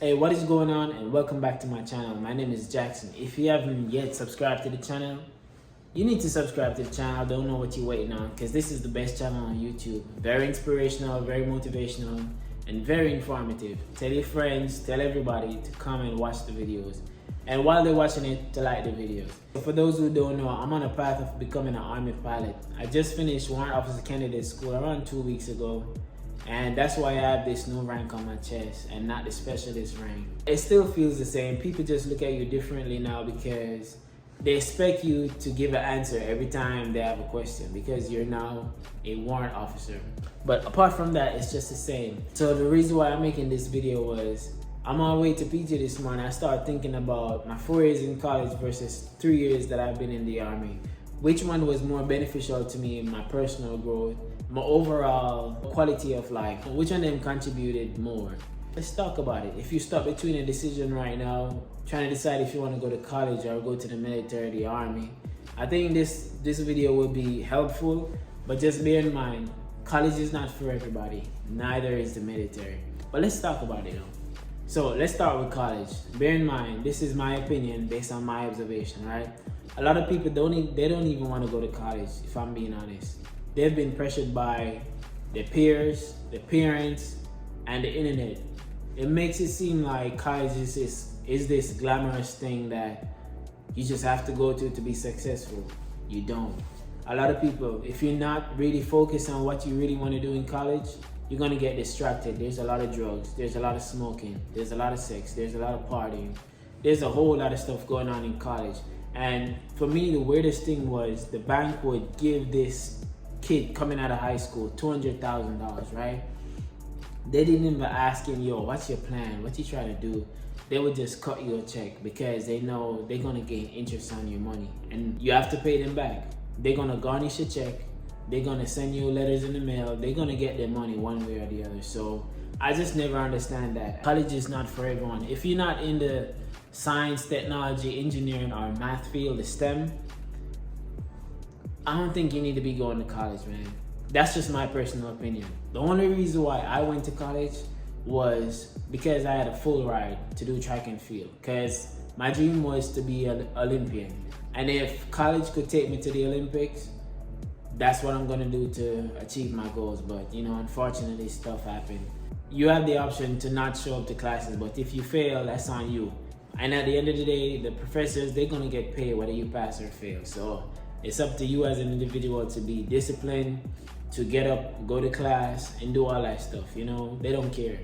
Hey, what is going on, and welcome back to my channel. My name is Jackson. If you haven't yet subscribed to the channel, you need to subscribe to the channel. I don't know what you're waiting on, because this is the best channel on YouTube. Very inspirational, very motivational, and very informative. Tell your friends, tell everybody to come and watch the videos, and while they're watching it, to like the videos. For those who don't know, I'm on a path of becoming an Army pilot. I just finished Warrant Officer Candidate School around 2 weeks ago, and that's why I have this new rank on my chest and not the specialist rank. It still feels the same. People just look at you differently now because they expect you to give an answer every time they have a question because you're now a warrant officer. But apart from that, it's just the same. So the reason why I'm making this video was I'm on my way to PG this morning. I started thinking about my 4 years in college versus 3 years that I've been in the Army. Which one was more beneficial to me in my personal growth, my overall quality of life? Which one of them contributed more? Let's talk about it. If you stop between a decision right now, trying to decide if you want to go to college or go to the military, the Army, I think this video will be helpful, but just bear in mind, college is not for everybody, neither is the military. But let's talk about it though. So let's start with college. Bear in mind, this is my opinion based on my observation, right? A lot of people don't even want to go to college, if I'm being honest. They've been pressured by their peers, their parents, and the internet. It makes it seem like college is this glamorous thing that you just have to go to be successful. You don't. A lot of people, if you're not really focused on what you really want to do in college, you're going to get distracted. There's a lot of drugs, there's a lot of smoking, there's a lot of sex, there's a lot of partying. There's a whole lot of stuff going on in college. And for me, the weirdest thing was the bank would give this kid coming out of high school $200,000, right? They didn't even ask him, yo, what's your plan? What you trying to do? They would just cut you a check because they know they're gonna gain interest on your money and you have to pay them back. They're gonna garnish your check. They're gonna send you letters in the mail. They're gonna get their money one way or the other. So I just never understand that. College is not for everyone. If you're not in the science, technology, engineering, or math field, the STEM, I don't think you need to be going to college, man. That's just my personal opinion. The only reason why I went to college was because I had a full ride to do track and field. Because my dream was to be an Olympian. And if college could take me to the Olympics, that's what I'm gonna do to achieve my goals. But you know, unfortunately, stuff happened. You have the option to not show up to classes, but if you fail, that's on you. And at the end of the day, the professors, they're gonna get paid whether you pass or fail. So it's up to you as an individual to be disciplined, to get up, go to class, and do all that stuff. You know, they don't care.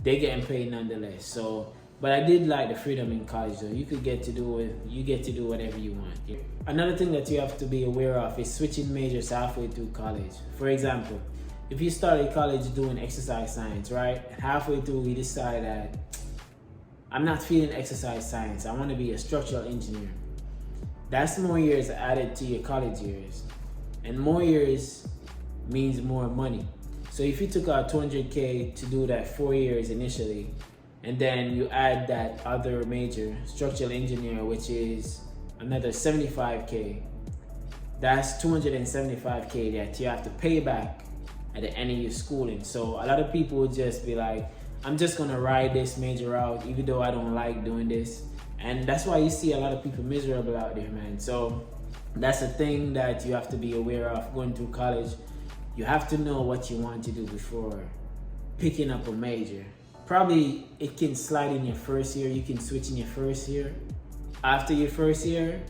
They're getting paid nonetheless. So, but I did like the freedom in college though. You get to do whatever you want. Another thing that you have to be aware of is switching majors halfway through college. For example, if you started college doing exercise science, right? And halfway through you decide that I'm not feeling exercise science, I want to be a structural engineer. That's more years added to your college years. And more years means more money. So if you took out $200K to do that 4 years initially, and then you add that other major, structural engineer, which is another $75K, that's $275K that you have to pay back at the end of your schooling. So a lot of people would just be like, I'm just gonna ride this major out even though I don't like doing this. And that's why you see a lot of people miserable out there, man. So that's a thing that you have to be aware of going through college. You have to know what you want to do before picking up a major. Probably it can slide in your first year, you can switch in your first year. After your first year,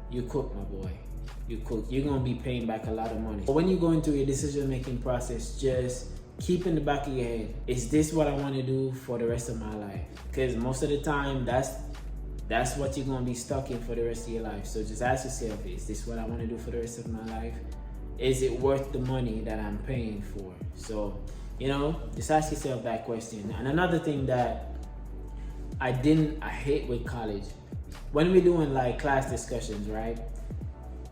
you cook, my boy. You cook. You're gonna be paying back a lot of money. But when you go into your decision-making process, just keep in the back of your head, is this what I want to do for the rest of my life? Because most of the time, that's what you're going to be stuck in for the rest of your life. So just ask yourself, is this what I want to do for the rest of my life? Is it worth the money that I'm paying for? So, you know, just ask yourself that question. And another thing that I hate with college, when we're doing like class discussions, right?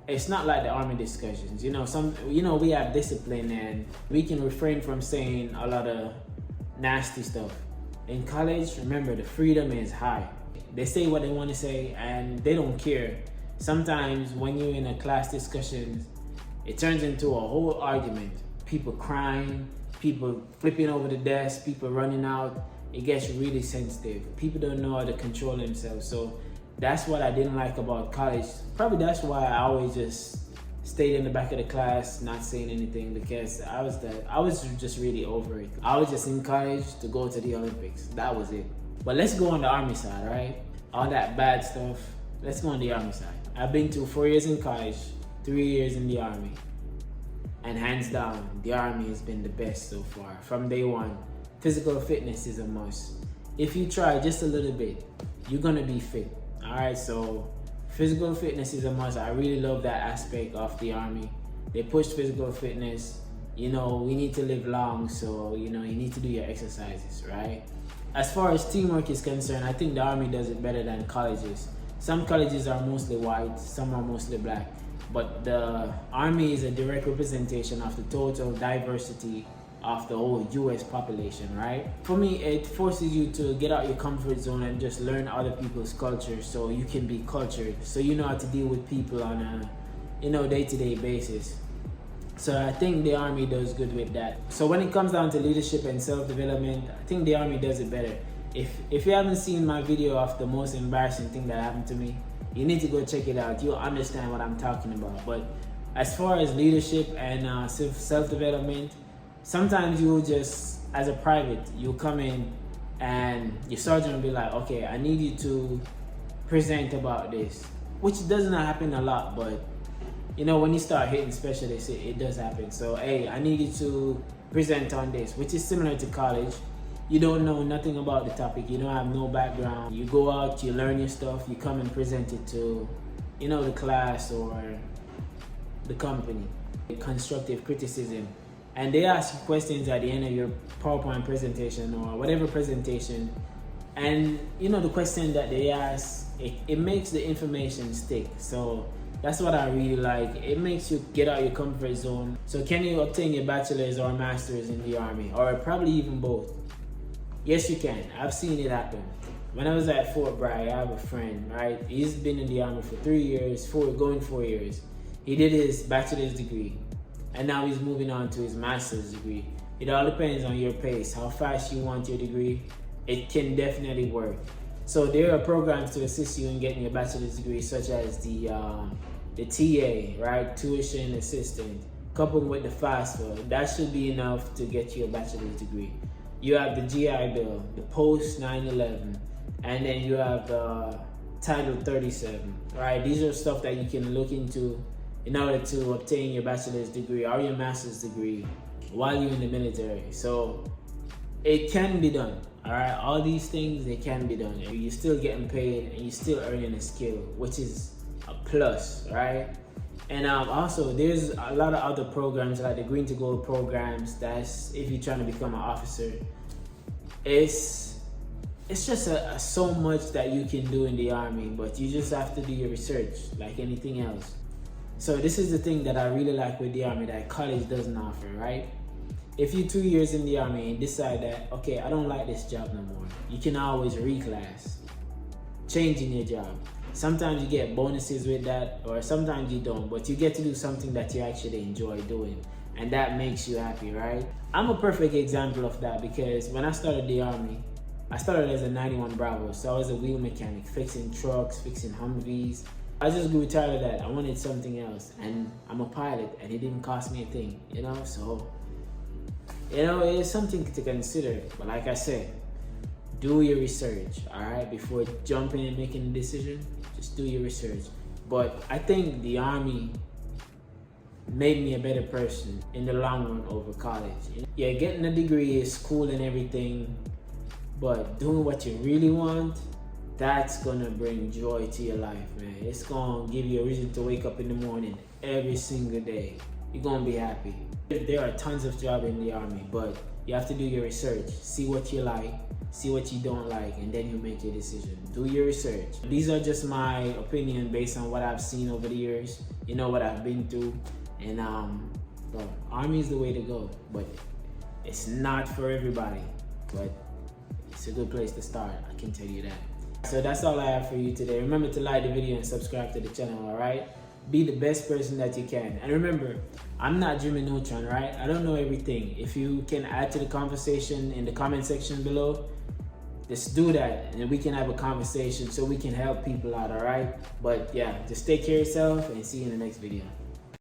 It's not like the Army discussions. You know, we have discipline and we can refrain from saying a lot of nasty stuff. In college, remember, the freedom is high. They say what they want to say and they don't care. Sometimes when you're in a class discussion, it turns into a whole argument. People crying, people flipping over the desk, people running out. it gets really sensitive. People don't know how to control themselves. So that's what I didn't like about college. Probably that's why I always just stayed in the back of the class, not saying anything, because I was just really over it. I was just in college to go to the Olympics. That was it. But let's go on the Army side, right? All that bad stuff. Let's go on the Army side. I've been to 4 years in college, 3 years in the Army. And hands down, the Army has been the best so far. From day one, physical fitness is a must. If you try just a little bit, you're gonna be fit. All right, so physical fitness is a must. I really love that aspect of the Army. They push physical fitness. You know, we need to live long, so you know, you need to do your exercises, right? As far as teamwork is concerned, I think the Army does it better than colleges. Some colleges are mostly white, some are mostly black, but the Army is a direct representation of the total diversity of the whole US population, right? For me, it forces you to get out your comfort zone and just learn other people's culture so you can be cultured, so you know how to deal with people on a day-to-day basis. So I think the Army does good with that. So when it comes down to leadership and self-development, I think the Army does it better. If you haven't seen my video of the most embarrassing thing that happened to me, you need to go check it out. You'll understand what I'm talking about. But as far as leadership and self-development, sometimes you'll just, as a private, you'll come in and your sergeant will be like, okay, I need you to present about this, which doesn't happen a lot, but you know, when you start hitting specialists, it does happen. So, hey, I need you to present on this, which is similar to college. You don't know nothing about the topic. You don't have no background. You go out, you learn your stuff, you come and present it to, you know, the class or the company. Constructive criticism. And they ask you questions at the end of your PowerPoint presentation or whatever presentation. And, you know, the question that they ask, it makes the information stick. So that's what I really like. It makes you get out of your comfort zone. So can you obtain your bachelor's or master's in the Army? Or probably even both? Yes, you can. I've seen it happen. When I was at Fort Bragg, I have a friend, right? He's been in the Army for 3 years, going 4 years. He did his bachelor's degree, and now he's moving on to his master's degree. It all depends on your pace, how fast you want your degree. It can definitely work. So there are programs to assist you in getting your bachelor's degree, such as the TA, right? Tuition assistant, coupled with the FAFSA. That should be enough to get you a bachelor's degree. You have the GI Bill, the post 9/11, and then you have the Title 37, right? These are stuff that you can look into in order to obtain your bachelor's degree or your master's degree while you're in the military. So it can be done, all right? All these things, they can be done. You're still getting paid and you're still earning a skill, which is a plus, right? And also, there's a lot of other programs like the Green to Gold programs. That's if you're trying to become an officer. It's just so much that you can do in the Army, but you just have to do your research like anything else. So this is the thing that I really like with the Army that college doesn't offer, right? If you're 2 years in the Army and decide that, okay, I don't like this job no more, you can always reclass, changing your job. Sometimes you get bonuses with that, or sometimes you don't, but you get to do something that you actually enjoy doing, and that makes you happy, right? I'm a perfect example of that because when I started the Army, I started as a 91 Bravo, so I was a wheel mechanic, fixing trucks, fixing Humvees. I just grew tired of that. I wanted something else, and I'm a pilot, and it didn't cost me a thing, you know? So, you know, it's something to consider, but like I said, do your research, all right? Before jumping and making a decision, just do your research. But I think the Army made me a better person in the long run over college. Yeah, getting a degree is cool and everything, but doing what you really want, that's gonna bring joy to your life, man. It's gonna give you a reason to wake up in the morning every single day. You're gonna be happy. There are tons of jobs in the Army, but you have to do your research, see what you like, see what you don't like, and then you make your decision. Do your research. These are just my opinion based on what I've seen over the years, you know, what I've been through. And bro, Army is the way to go, but it's not for everybody, but it's a good place to start, I can tell you that. So that's all I have for you today. Remember to like the video and subscribe to the channel, all right? Be the best person that you can. And remember, I'm not Jimmy Neutron, right? I don't know everything. If you can add to the conversation in the comment section below, Just do that and we can have a conversation so we can help people out, all right? But yeah, just take care of yourself and see you in the next video.